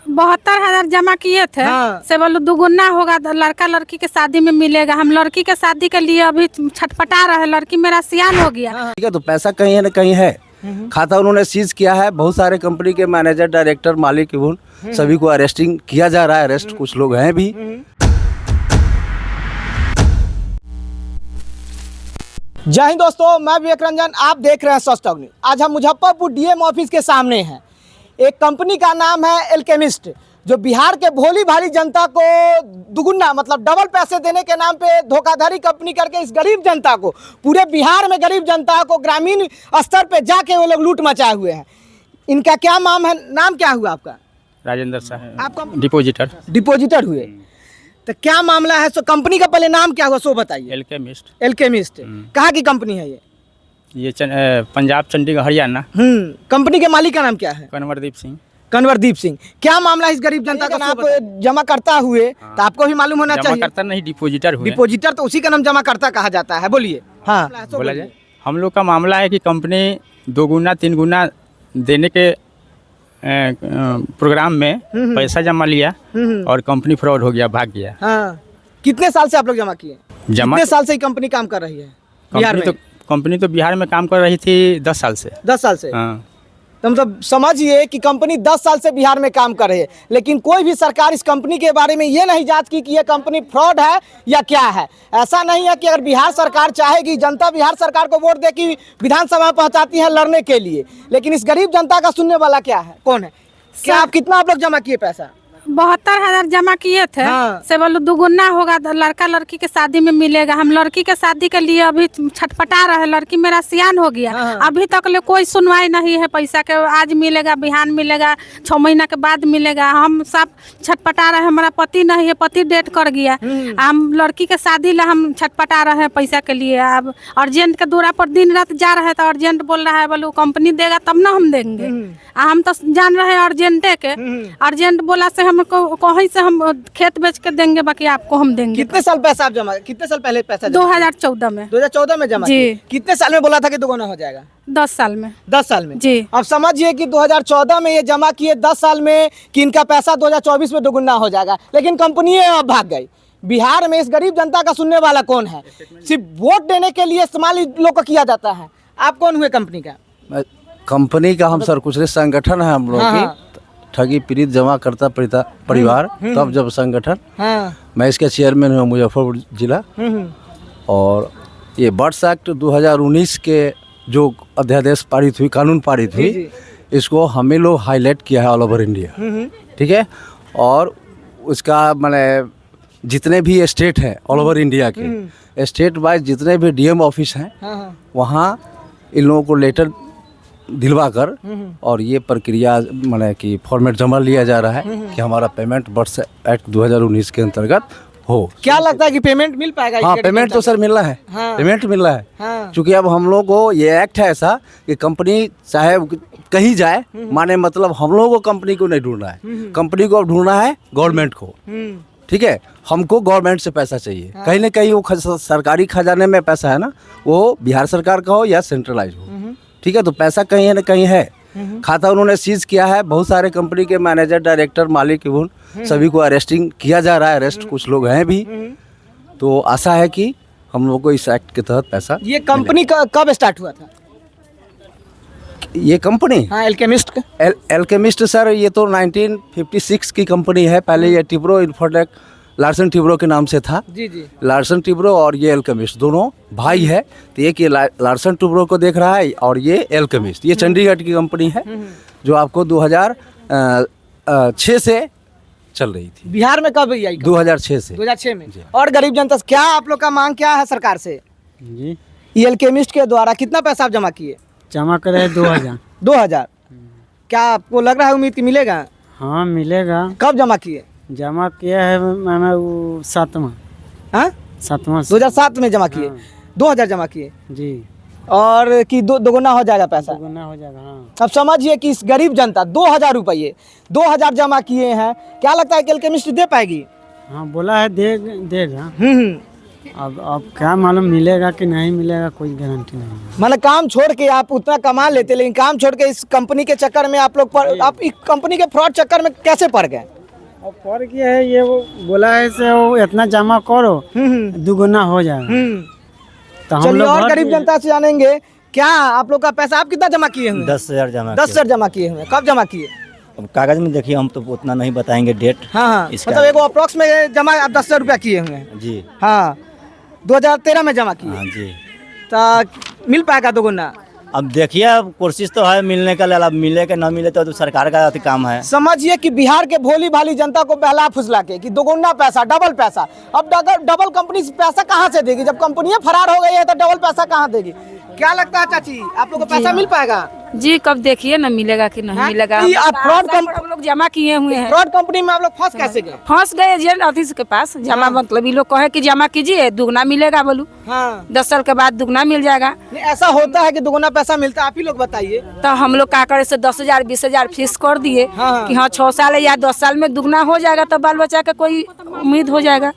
72,000 जमा किए थे। हाँ। से बोलो दुगुना होगा तो लड़का लड़की के शादी में मिलेगा। हम लड़की के शादी के लिए अभी छटपटा रहे, लड़की मेरा सियान हो गया। ठीक है, तो पैसा कहीं है न कहीं है। खाता उन्होंने सीज किया है। बहुत सारे कंपनी के मैनेजर, डायरेक्टर, मालिक इवन सभी को अरेस्टिंग किया जा रहा है। अरेस्ट कुछ लोग हैं भी। जय हिंद दोस्तों, मैं विवेक रंजन, आप देख रहे हैं स्वस्थ न्यूज। आज हम मुजफ्फरपुर डीएम ऑफिस के सामने हैं। एक कंपनी का नाम है एल्केमिस्ट, जो बिहार के भोली भाली जनता को दुगुना मतलब डबल पैसे देने के नाम पे धोखाधड़ी कंपनी करके इस गरीब जनता को, पूरे बिहार में गरीब जनता को ग्रामीण स्तर पे जाके वो लोग लूट मचाए हुए हैं। इनका क्या नाम क्या हुआ आपका? राजेंद्र साहब। आपका डिपोजिटर हुए। तो क्या मामला है? सो कंपनी का पहले नाम क्या हुआ सो बताइए। एल्केमिस्ट कहाँ की कंपनी है ये? पंजाब, चंडीगढ़, हरियाणा। कंपनी के मालिक का नाम क्या है? कन्वरदीप सिंह। क्या मामला इस गरीब जनता का? आप जमा करता हुए तो आपको भी मालूम होना चाहिए। करता नहीं, डिपोजिटर हुए। डिपोजिटर तो उसी का नाम जमा करता कहा जाता है। बोलिए। हाँ, बोला जाए। हम लोग का मामला है कि कंपनी 2 गुना 3 गुना देने के प्रोग्राम में पैसा जमा लिया और कंपनी फ्रॉड हो गया, भाग गया। हाँ। कितने साल से आप लोग जमा किए? कितने साल से कंपनी काम कर रही है बिहार में? कंपनी तो बिहार में काम कर रही थी 10 साल से। 10 साल से? हाँ। तो मतलब समझिए कि कंपनी 10 साल से बिहार में काम कर रही है, लेकिन कोई भी सरकार इस कंपनी के बारे में ये नहीं जांच की कि ये कंपनी फ्रॉड है या क्या है। ऐसा नहीं है कि अगर बिहार सरकार चाहेगी, जनता बिहार सरकार को वोट दे कि विधानसभा पहुंचाती है लड़ने के लिए, लेकिन इस गरीब जनता का सुनने वाला क्या है, कौन है? क्या आप कितना आप लोग जमा किए पैसा? 72,000 जमा किए थे। हाँ। से बोलो दुगुना होगा तो लड़का लड़की के शादी में मिलेगा। हम लड़की के शादी के लिए अभी छटपटा रहे, लड़की मेरा सियान हो गया। हाँ। अभी तक ले कोई सुनवाई नहीं है पैसा के। आज मिलेगा, बिहान मिलेगा, 6 महीना के बाद मिलेगा। हम सब छटपटा रहे। हमारा पति नहीं है, पति डेथ कर गया। हम लड़की के शादी ला हम छटपटा रहे हैं पैसा के लिए। अब अर्जेंट के दूरा पर दिन रात जा रहे हैं तो अर्जेंट बोल रहा है, बोलो कंपनी देगा तब ना हम देंगे। हम तो जान रहे हैं अर्जेंटे के। अर्जेंट बोला से हमको कहीं से हम खेत बेच के देंगे, बाकी आपको हम देंगे। कितने साल पैसा आप जमा? कितने साल पहले पैसा? 2014 में। 2014 में जमा जी। कितने साल में बोला था कि दोगुना हो जाएगा? 10 साल में। 10 साल में जी। अब समझिए कि 2014 में ये जमा किए, 10 साल में कि इनका पैसा 2024 में दोगुना हो जाएगा, लेकिन कंपनी अब भाग गई। बिहार में इस गरीब जनता का सुनने वाला कौन है? सिर्फ वोट देने के लिए इस्तेमाल लोग को किया जाता है। आप कौन हुए कंपनी का? कंपनी का हम सरकुशरी संगठन है हम लोग की। ठगी पीड़ित जमा करता परिवार, तब जब संगठन। हाँ। मैं इसके चेयरमैन हूँ मुजफ्फरपुर जिला। और ये बर्ड्स एक्ट 2019 के जो अध्यादेश पारित हुई, कानून पारित हुई, इसको हमें लोग हाईलाइट किया है ऑल ओवर इंडिया। ठीक है। और उसका मैंने जितने भी स्टेट हैं ऑल ओवर इंडिया के, स्टेट वाइज जितने भी डीएम ऑफिस हैं, वहाँ इन लोगों को लेटर दिलवा कर और ये प्रक्रिया माने कि फॉर्मेट जमा लिया जा रहा है कि हमारा पेमेंट बर्ड्स एक्ट 2019 के अंतर्गत हो। क्या लगता है कि पेमेंट मिल पाएगा? हाँ, पेमेंट तो सर मिल रहा है। हाँ। पेमेंट मिल रहा है। हाँ। क्योंकि अब हम लोग को ये एक्ट है ऐसा कि कंपनी चाहे कहीं जाए, माने मतलब हम लोगों को कंपनी को नहीं ढूंढना है, कंपनी को अब ढूंढना है गवर्नमेंट को। ठीक है। हमको गवर्नमेंट से पैसा चाहिए। हाँ। कहीं ना कहीं वो सरकारी खजाने में पैसा है ना, वो बिहार सरकार का हो या सेंट्रलाइज हो। ठीक है। तो पैसा कहीं है ना कहीं है। खाता उन्होंने सीज किया है। बहुत सारे कंपनी के मैनेजर, डायरेक्टर, मालिक इवन सभी को अरेस्टिंग किया जा रहा है। अरेस्ट कुछ लोग हैं भी। तो आशा है कि हम लोग को इस एक्ट के तहत पैसा। ये कंपनी कब स्टार्ट हुआ था? ये कंपनी? हाँ, एल्केमिस्ट। एल्केमिस्ट सर ये तो 1956 की कंपनी है। पहले ये टिब्रो इन्फोटेक लार्सन टिब्रो के नाम से था। जी जी। लार्सन टिब्रो और ये एल्केमिस्ट दोनों भाई है। तो एक ये लार्सन टिब्रो को देख रहा है और ये एल्केमिस्ट, ये चंडीगढ़ की कंपनी है जो आपको 2006 से चल रही थी। बिहार में कब आई? 2006 से। 2006 में। और गरीब जनता से क्या आप लोग का मांग क्या है सरकार से? जी। ये एल्केमिस्ट के द्वारा कितना पैसा आप जमा किए? जमा करे 2000। 2000। क्या आपको लग रहा है उम्मीद कि मिलेगा? हाँ, मिलेगा। कब जमा किए? जमा किया है मैंने वो 7वां। हाँ, 7वां 2007 में जमा किए। 2000 जमा किए जी। और कि दोगुना हो जाएगा पैसा? दोगुना हो जाएगा। हाँ। अब समझिए कि इस गरीब जनता 2000 रुपये 2000 जमा किए हैं। क्या लगता है कि एल्केमिस्ट दे पाएगी? हाँ, बोला है देगा। अब क्या मालूम मिलेगा कि नहीं मिलेगा, कोई गारंटी नहीं है। मतलब काम छोड़ के आप उतना कमा लेते, लेकिन काम छोड़ के इस कंपनी के चक्कर में आप लोग आप इस कंपनी के फ्रॉड चक्कर में कैसे पड़ गए? अब पर क्या है, ये वो बोला है से वो इतना जमा करो दुगुना हो जाएगा। तो हम चलिए लोग और भर गरीब दिए। जनता से जानेंगे, क्या आप लोग का पैसा आप कितना जमा किए हुए? 10,000 जमा 10,000 जमा किए हुए, कब जमा किए? अब कागज में देखिए, हम तो उतना नहीं बताएंगे डेट। हाँ, इसका मतलब एगो अप्रोक्स में जमा आप 10,000 रुपया किए हुए हैं। जी हाँ, 2013 में जमा किए। हाँ जी। तो मिल पाएगा दोगुना? अब देखिए, अब कोशिश तो है मिलने का, अब मिले कि ना मिले तो सरकार का काम है। समझिए कि बिहार के भोली भाली जनता को बहला फुसला के कि दोगुना पैसा, डबल पैसा। अब डबल कंपनी पैसा कहाँ से देगी? जब कंपनियां फरार हो गई है तो डबल पैसा कहाँ देगी? क्या लगता है चाची, आप लोग को पैसा मिल पाएगा? जी कब देखिए ना मिलेगा कि नहीं हाँ? मिलेगा। ये आप फ्रॉड हम लोग जमा किए हुए हैं, फ्रॉड कंपनी में आप लोग फंस कैसे गए? फंस गए एजेंट ऑफिस के पास जमा। मतलब ये लोग कहे कि जमा कीजिए दुगना मिलेगा, बोलू हाँ, 10 साल के बाद दुगना मिल जाएगा। नहीं ऐसा होता है कि दोगुना पैसा मिलता है? आप ही लोग बताइए। तो हम लोग का करे से 10,000 20,000 फीस कर दिए हाँ। कि हाँ 6 साल या 10 साल में दुगना हो जाएगा, तब बाल बच्चा का कोई उम्मीद हो जाएगा।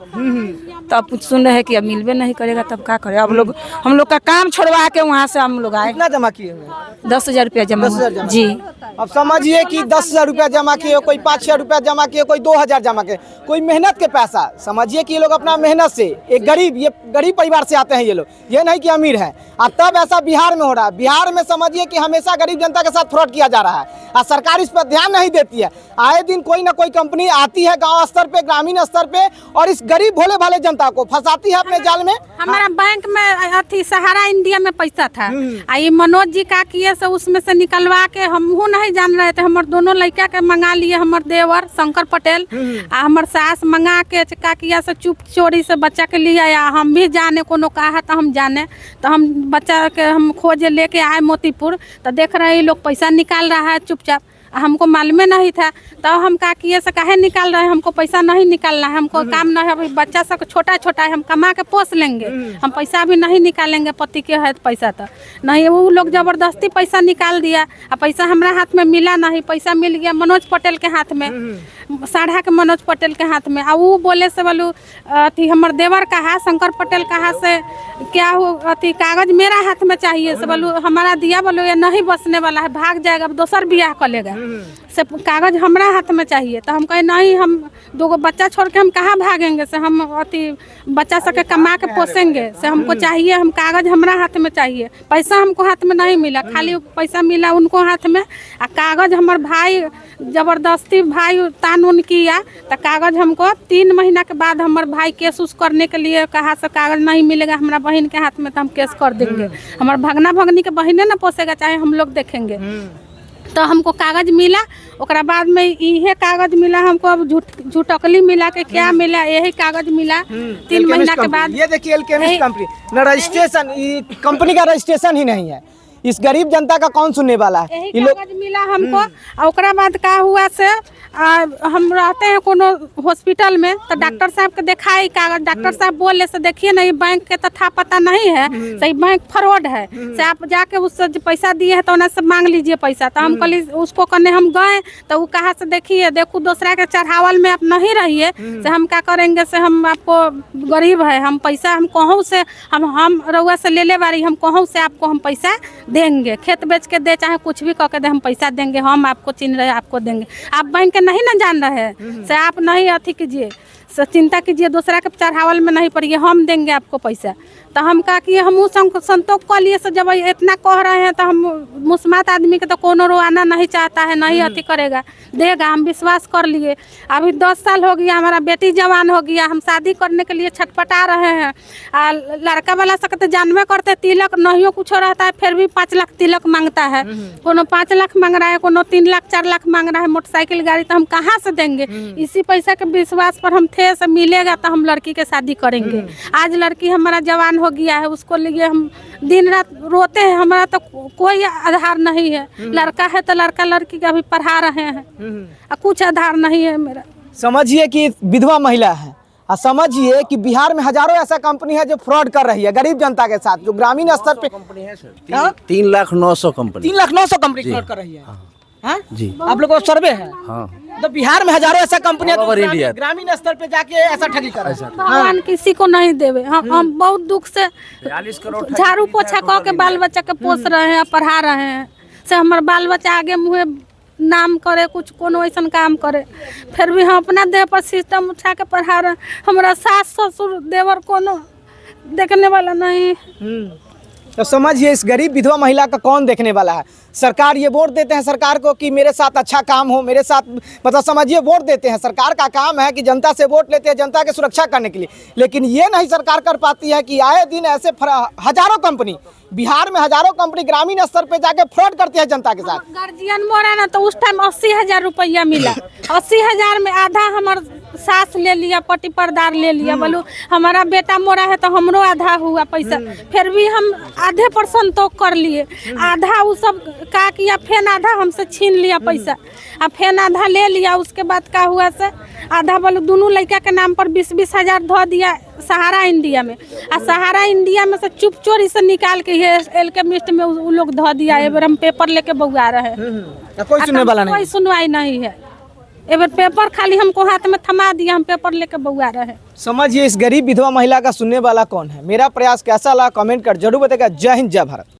तो अब सुन रहे हैं कि अब मिलवे नहीं करेगा, तब क्या करे? अब लोग हम लोग का काम छोड़वा के वहाँ से हम लोग आए। कितना जमा किए हुए? 10,000 रुपया जमा 10,000 हुआ। जमा। जी अब समझिए कि 10,000 रुपया जमा किए, कोई 5-6 रुपया जमा किए, कोई 2,000 जमा किए, कोई मेहनत के पैसा। समझिए कि ये लोग अपना मेहनत से, एक गरीब परिवार से आते हैं ये लोग, ये नहीं कि अमीर है। और तब ऐसा बिहार में हो रहा है। बिहार में समझिए कि हमेशा गरीब जनता के साथ फ्रॉड किया जा रहा है और सरकार इस पर ध्यान नहीं देती है। आए दिन कोई ना कोई कंपनी आती है गाँव स्तर पे, ग्रामीण स्तर पे, और इस गरीब भोले भाले जनता को फंसाती है अपने जाल में। हमारा बैंक में अथी सहारा इंडिया में पैसा था, आ ये मनोज जी का किए से उसमें से निकलवा के हमहू नहीं जान रहे थे। हमारे दोनों लड़का के मंगा लिए, हमारे देवर शंकर पटेल आ हमारे सास मंगा के का किया से चुप चोरी से बच्चा के लिए आया। हम भी जाने कोनो कहा तो हम जाने, तो हम बच्चा के हम खोजे लेके आए मोतीपुर, तो देख रहे हैं लोग पैसा निकाल रहा है चुपचाप। हमको मालूम नहीं था, तो हम का किए से काहे निकाल रहे हैं? हमको पैसा नहीं निकालना है, हमको काम नहीं है। अभी बच्चा सब छोटा छोटा है, हम कमा के पोस लेंगे, हम पैसा भी नहीं निकालेंगे। पति के है पैसा तो नहीं, वो लोग जबरदस्ती पैसा निकाल दिया। और पैसा हमारा हाथ में मिला नहीं, पैसा मिल गया मनोज पटेल के हाथ में, साढ़ा के मनोज पटेल के हाथ में। और वो बोले से बोलू अथी हमारे देवर कहा, शंकर पटेल कहा से क्या हो अथी कागज मेरा हाथ में चाहिए से बोलू हमारा दिया, बोलो ये नहीं बसने वाला है, भाग जाएगा, अब दोसर बियाह कर लेगा, से कागज हमारा हाथ में चाहिए। तो हम कहे नहीं, हम 2 बच्चा छोड़ के हम कहाँ भागेंगे, से हम अथी बच्चा सबके कमा के पोसेंगे, से हमको चाहिए, हम कागज हमारा हाथ में चाहिए। पैसा हमको हाथ में नहीं मिला, खाली पैसा मिला उनको हाथ में। आ कागज हमारे भाई जबरदस्ती भाई तान उन किया, तो कागज हमको 3 महीना के बाद हमारे भाई केस उस करने के लिए कहा से कागज नहीं मिलेगा हमारा बहन के हाथ में, तो हम केस कर देंगे। हमारे भगना भगनी के बहने ना पोसेगा, चाहे हम लोग देखेंगे। तो हमको कागज मिला, ओकरा बाद में यही कागज मिला हमको। अब झूठकली मिला के क्या मिला, यही कागज मिला 3 महीना के बाद। ये देखिए एलकेमिस्ट कंपनी ना, रजिस्ट्रेशन कंपनी का रजिस्ट्रेशन ही नहीं है। इस गरीब जनता का कौन सुनने वाला है? यही कागज मिला हमको। और ओकरा बाद का हुआ से हम रहते हैं कोनो हॉस्पिटल में, तो डॉक्टर साहब के दिखाई कागज, डॉक्टर साहब बोले से देखिए ना, ये बैंक के तो था पता नहीं है, सही बैंक फ्रॉड है, से आप जाके उससे जो पैसा दिए है तो उन्हें से मांग लीजिए पैसा। तो हम कहली उसको करने हम गए, तो वो कहा से देखिए देखो दूसरा के चढ़ावल में आप नहीं रहिए, से हम क्या करेंगे, से हम आपको गरीब है, हम पैसा हम कहूँ से हम रउआ से ले बारी, हम कहूँ से आपको हम पैसा देंगे, खेत बेच के दे चाहे कुछ भी करके दे, हम पैसा देंगे, हम आपको चिन्ह रहे आपको देंगे। आप बैंक के नहीं ना जान रहे हैं, से आप नहीं अथी कीजिए, से चिंता कीजिए, दूसरा के चढ़ावल में नहीं पड़िए, हम देंगे आपको पैसा। तो हम कहा कि हम संतोष कर लिए, से जब इतना कह रहे हैं तो हम मुस्मात आदमी के तो कोनो रोआना नहीं चाहता है, नहीं अथी करेगा, देगा, हम विश्वास कर लिए। अभी 10 साल हो गया, हमारा बेटी जवान हो गया, हम शादी करने के लिए छटपटा रहे हैं। लड़का वाला सकते जानवे करते तिलक नहीं कुछ रहता है, फिर भी 5 लाख तिलक मांगता है, कोनो 5 लाख मांग रहा है, कोनो 3 लाख 4 लाख मांग रहा है मोटरसाइकिल गाड़ी, तो हम कहाँ से देंगे? इसी पैसा के विश्वास पर हम थे, से मिलेगा तो हम लड़की के शादी करेंगे। आज लड़की हमारा जवान हो गया है, उसको लिए हम दिन रात रोते हैं, हमारा तो कोई आधार नहीं है। लड़का है तो लड़का लड़की का भी पढ़ा रहे हैं, कुछ आधार नहीं है मेरा। समझिए कि विधवा महिला है, और समझिए कि बिहार में हजारों ऐसा कंपनी है जो फ्रॉड कर रही है गरीब जनता के साथ, जो ग्रामीण स्तर पे कंपनी है सर, 3,09,000 कंपनी, 3,09,000 कंपनी फ्रॉड कर रही है। हाँ? जी आप लोग को सर्वे है? हाँ तो बिहार में हजारों ऐसा कंपनियां All over India। ग्रामीण स्तर पे जाके ऐसा ठगी कर रहे हैं। भगवान किसी को नहीं देवे। हम बहुत दुख से 42 करोड़ झाड़ू पोछा कह के बाल बच्चा के पोस रहे हैं, पढ़ा रहे हैं, से हमारे बाल बच्चा आगे मुँहे नाम करे, कुछ कोनो ऐसा काम करे, फिर भी हम अपना देह पर सिस्टम उठा के पढ़ा रहे हैं। हमारा सास ससुर देवर कोनो देखने वाला नहीं। तो समझिए इस गरीब विधवा महिला का कौन देखने वाला है। सरकार ये वोट देते हैं सरकार को कि मेरे साथ अच्छा काम हो, मेरे साथ मतलब समझिए वोट देते हैं। सरकार का काम है कि जनता से वोट लेते हैं जनता की सुरक्षा करने के लिए, लेकिन ये नहीं सरकार कर पाती है कि आए दिन ऐसे हजारों कंपनी बिहार में हजारों कंपनी ग्रामीण स्तर पे जाके फ्रॉड करती है जनता के साथ। गार्जियन मोरा ना तो उस टाइम 80,000 रुपया मिला। 80,000 में आधा हमार सास ले लिया, पति परदार ले लिया। बोलो हमारा बेटा मोरा है तो हमरो आधा हुआ पैसा, फिर भी हम आधे पर संतोष कर लिए। आधा वो सब का किया, फेन आधा हमसे छीन लिया पैसा, अब फेन आधा ले लिया। उसके बाद का हुआ से आधा बोलो दोनों लड़का के नाम पर 20-20 हजार धो दिया सहारा इंडिया में, आ सहारा इंडिया में से चुप चोरी से निकाल के एल्केमिस्ट में वो लोग धो दिया। एबर हम पेपर लेके बउआ रहे हैं, कोई सुनने वाला नहीं, कोई सुनवाई नहीं है। एबर पेपर खाली हमको हाथ में थमा दिया, हम पेपर लेके बउआ रहे हैं। समझिए इस गरीब विधवा महिला का सुनने वाला कौन है। मेरा प्रयास कैसा लगा कमेंट कर जरूर बताएगा। जय हिंद जय भारत।